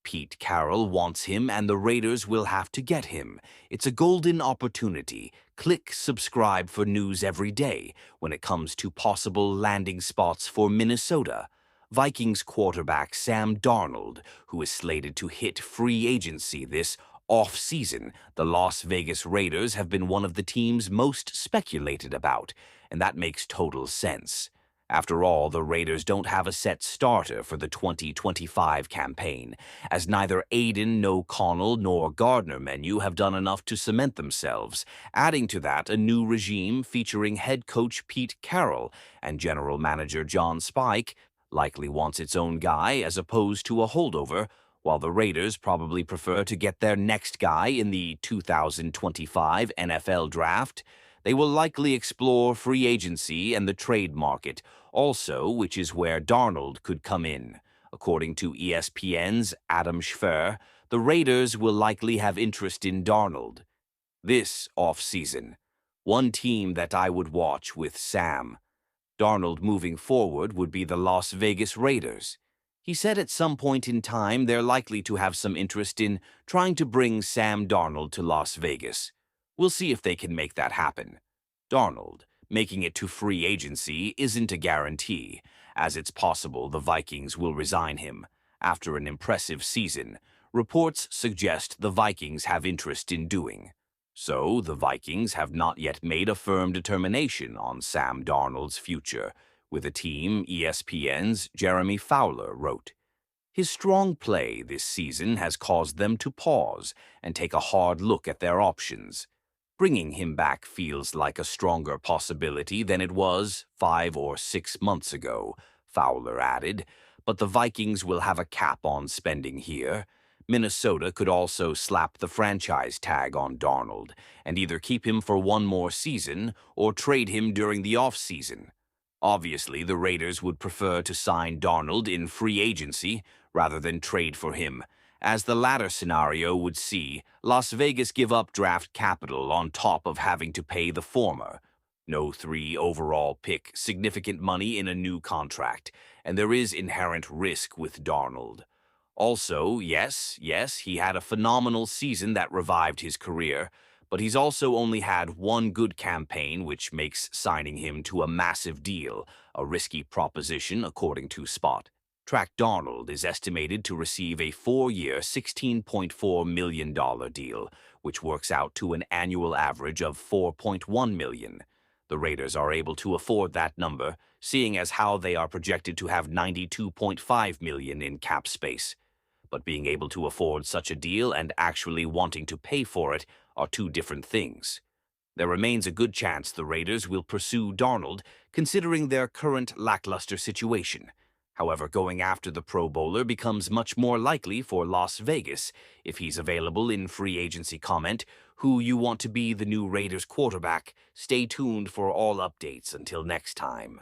Pete Carroll wants him and the Raiders will have to get him. It's a golden opportunity. Click subscribe for news every day when it comes to possible landing spots for Minnesota. Vikings quarterback Sam Darnold, who is slated to hit free agency this off-season. The Las Vegas Raiders have been one of the teams most speculated about, and that makes total sense. After all, the Raiders don't have a set starter for the 2025 campaign, as neither Aiden, O'Connell, nor Gardner Menu have done enough to cement themselves. Adding to that, a new regime featuring head coach Pete Carroll and general manager John Spike likely wants its own guy as opposed to a holdover, while the Raiders probably prefer to get their next guy in the 2025 NFL Draft. They will likely explore free agency and the trade market also, which is where Darnold could come in. According to ESPN's Adam Schefter, the Raiders will likely have interest in Darnold this offseason. One team that I would watch with Sam Darnold moving forward would be the Las Vegas Raiders. He said at some point in time they're likely to have some interest in trying to bring Sam Darnold to Las Vegas. We'll see if they can make that happen. Darnold making it to free agency isn't a guarantee, as it's possible the Vikings will resign him. After an impressive season, reports suggest the Vikings have interest in doing so. The Vikings have not yet made a firm determination on Sam Darnold's future, with a team ESPN's Jeremy Fowler wrote. His strong play this season has caused them to pause and take a hard look at their options. Bringing him back feels like a stronger possibility than it was 5 or 6 months ago, Fowler added, but the Vikings will have a cap on spending here. Minnesota could also slap the franchise tag on Darnold and either keep him for one more season or trade him during the offseason. Obviously, the Raiders would prefer to sign Darnold in free agency rather than trade for him, as the latter scenario would see Las Vegas give up draft capital on top of having to pay the former. No 3 overall pick, significant money in a new contract, and there is inherent risk with Darnold. Also, yes, he had a phenomenal season that revived his career, but he's also only had one good campaign, which makes signing him to a massive deal a risky proposition, according to Spot. Track Darnold is estimated to receive a 4-year, $16.4 million deal, which works out to an annual average of $4.1 million. The Raiders are able to afford that number, seeing as how they are projected to have $92.5 million in cap space. But being able to afford such a deal and actually wanting to pay for it are two different things. There remains a good chance the Raiders will pursue Darnold, considering their current lackluster situation. However, going after the Pro Bowler becomes much more likely for Las Vegas if he's available in free agency. Comment who you want to be the new Raiders quarterback. Stay tuned for all updates. Until next time.